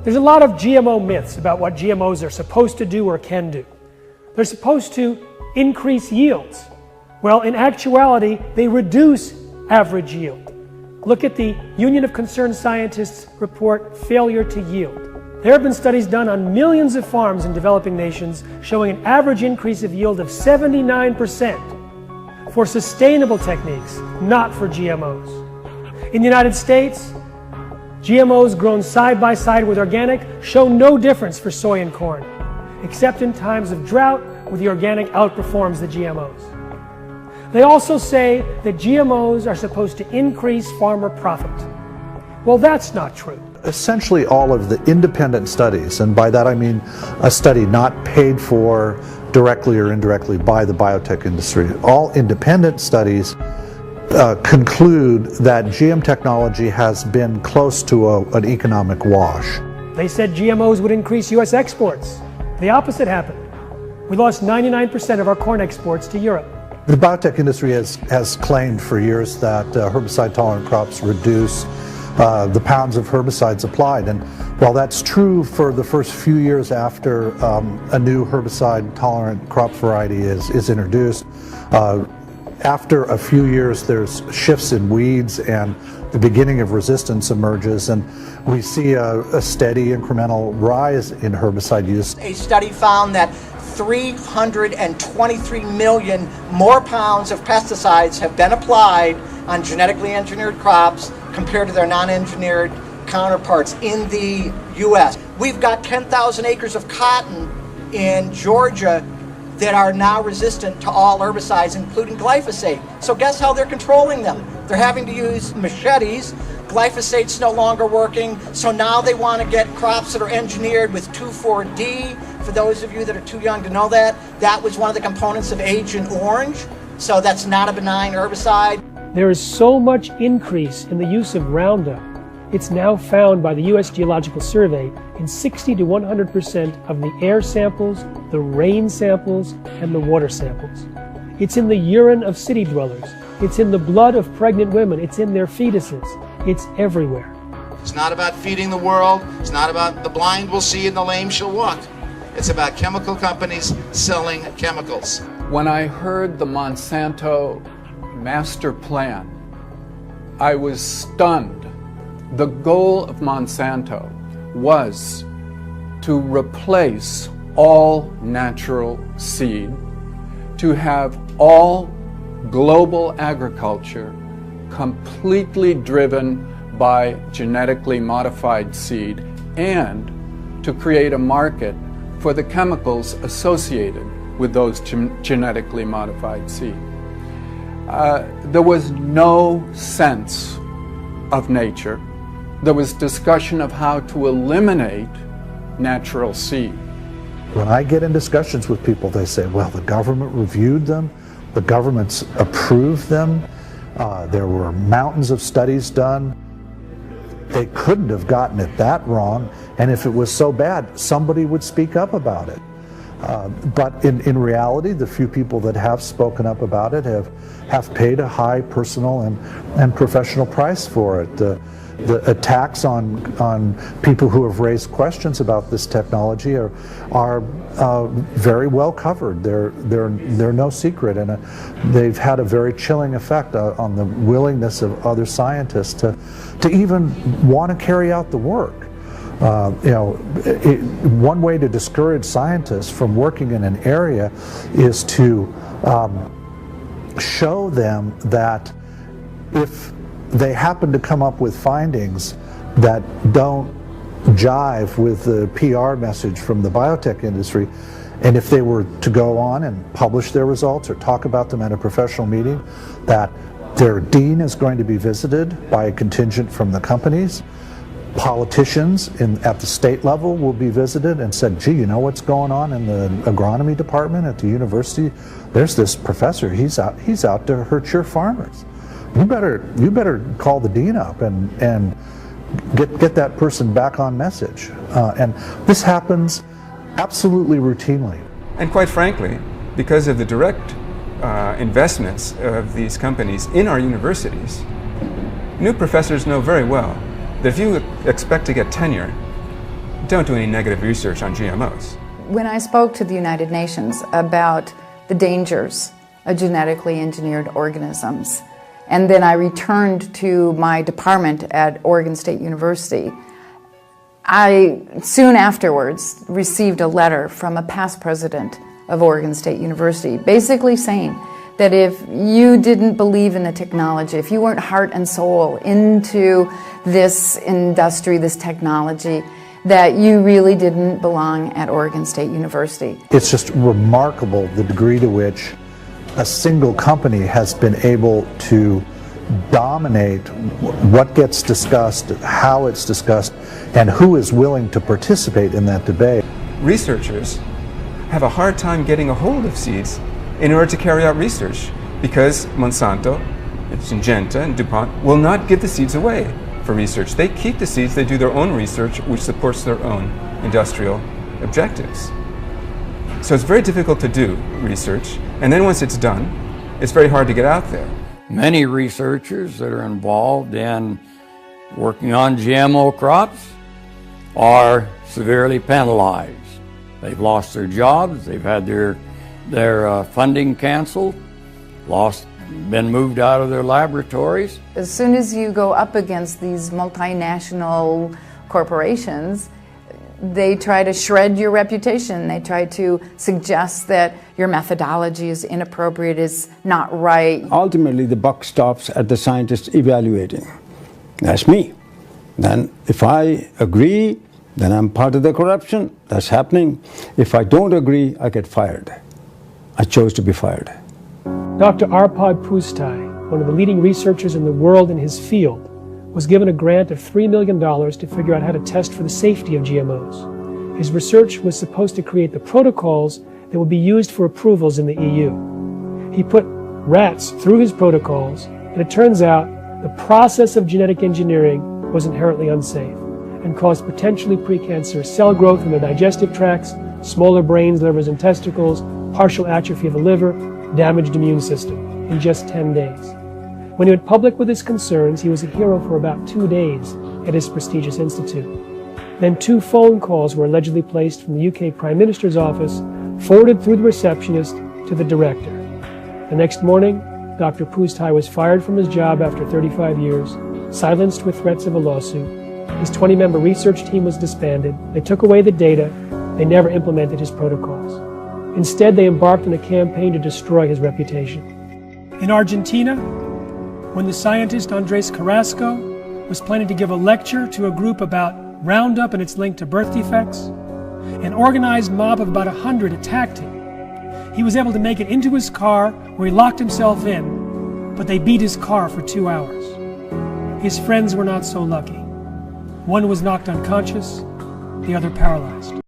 There's a lot of GMO myths about what GMOs are supposed to do or can do. They're supposed to increase yields. Well, in actuality, they reduce average yield. Look at the Union of Concerned Scientists report, Failure to Yield. There have been studies done on millions of farms in developing nations showing an average increase of yield of 79% for sustainable techniques, not for GMOs. In the United States, GMOs grown side by side with organic show no difference for soy and corn, except in times of drought where the organic outperforms the GMOs. They also say that GMOs are supposed to increase farmer profit. Well, that's not true. Essentially all of the independent studies, and by that I mean a study not paid for directly or indirectly by the biotech industry, all independent studies conclude that GM technology has been close to an economic wash. They said GMOs would increase U.S. exports. The opposite happened. We lost 99% of our corn exports to Europe. The biotech industry has claimed for years that herbicide-tolerant crops reduce the pounds of herbicides applied. And while that's true for the first few years after a new herbicide-tolerant crop variety is introduced, after a few years there's shifts in weeds and the beginning of resistance emerges, and we see a steady incremental rise in herbicide use. A study found that 323 million more pounds of pesticides have been applied on genetically engineered crops compared to their non-engineered counterparts in the U.S. We've got 10,000 acres of cotton in Georgia that are now resistant to all herbicides, including glyphosate. So guess how they're controlling them? They're having to use machetes. Glyphosate's no longer working, so now they want to get crops that are engineered with 2,4-D. For those of you that are too young to know that, that was one of the components of Agent Orange, so that's not a benign herbicide. There is so much increase in the use of Roundup, it's now found by the U.S. Geological Survey in 60 to 100% of the air samples, the rain samples, and the water samples. It's in the urine of city dwellers. It's in the blood of pregnant women. It's in their fetuses. It's everywhere. It's not about feeding the world. It's not about the blind will see and the lame shall walk. It's about chemical companies selling chemicals. When I heard the Monsanto master plan, I was stunned. The goal of Monsanto was to replace all natural seed, to have all global agriculture completely driven by genetically modified seed, and to create a market for the chemicals associated with those genetically modified seed. There was no sense of nature. There was discussion of how to eliminate natural seed. When I get in discussions with people, they say, well, the government reviewed them, the government's approved them, there were mountains of studies done. They couldn't have gotten it that wrong, and if it was so bad, somebody would speak up about it. But in reality, the few people that have spoken up about it have paid a high personal and professional price for it. The attacks on people who have raised questions about this technology are very well covered. They're no secret, and they've had a very chilling effect on the willingness of other scientists to even want to carry out the work. One way to discourage scientists from working in an area is to show them that if they happen to come up with findings that don't jive with the PR message from the biotech industry, and if they were to go on and publish their results or talk about them at a professional meeting, that their dean is going to be visited by a contingent from the companies. Politicians at the state level will be visited and said, gee, you know what's going on in the agronomy department at the university? There's this professor, he's out to hurt your farmers. You better call the dean up and get that person back on message. And this happens absolutely routinely. And quite frankly, because of the direct investments of these companies in our universities, new professors know very well that if you expect to get tenure, don't do any negative research on GMOs. When I spoke to the United Nations about the dangers of genetically engineered organisms, and then I returned to my department at Oregon State University, I soon afterwards received a letter from a past president of Oregon State University, basically saying that if you didn't believe in the technology, if you weren't heart and soul into this industry, this technology, that you really didn't belong at Oregon State University. It's just remarkable the degree to which a single company has been able to dominate what gets discussed, how it's discussed, and who is willing to participate in that debate. Researchers have a hard time getting a hold of seeds in order to carry out research because Monsanto, Syngenta, and DuPont will not give the seeds away for research. They keep the seeds, they do their own research, which supports their own industrial objectives. So it's very difficult to do research, and then once it's done, it's very hard to get out there. Many researchers that are involved in working on GMO crops are severely penalized. They've lost their jobs, they've had their funding canceled, been moved out of their laboratories. As soon as you go up against these multinational corporations, they try to shred your reputation. They try to suggest that your methodology is inappropriate, is not right. Ultimately, the buck stops at the scientist evaluating. That's me. Then if I agree, then I'm part of the corruption. That's happening. If I don't agree, I get fired. I chose to be fired. Dr. Arpad Pustai, one of the leading researchers in the world in his field, was given a grant of $3 million to figure out how to test for the safety of GMOs. His research was supposed to create the protocols that would be used for approvals in the EU. He put rats through his protocols, and it turns out the process of genetic engineering was inherently unsafe and caused potentially precancerous cell growth in the digestive tracts, smaller brains, livers, and testicles, partial atrophy of the liver, damaged immune system in just 10 days. When he went public with his concerns, he was a hero for about 2 days at his prestigious institute. Then 2 phone calls were allegedly placed from the UK Prime Minister's office, forwarded through the receptionist to the director. The next morning, Dr. Pustai was fired from his job after 35 years, silenced with threats of a lawsuit. His 20-member research team was disbanded. They took away the data. They never implemented his protocols. Instead, they embarked on a campaign to destroy his reputation. In Argentina, when the scientist Andres Carrasco was planning to give a lecture to a group about Roundup and its link to birth defects, an organized mob of about 100 attacked him. He was able to make it into his car, where he locked himself in, but they beat his car for 2 hours. His friends were not so lucky. One was knocked unconscious, the other paralyzed.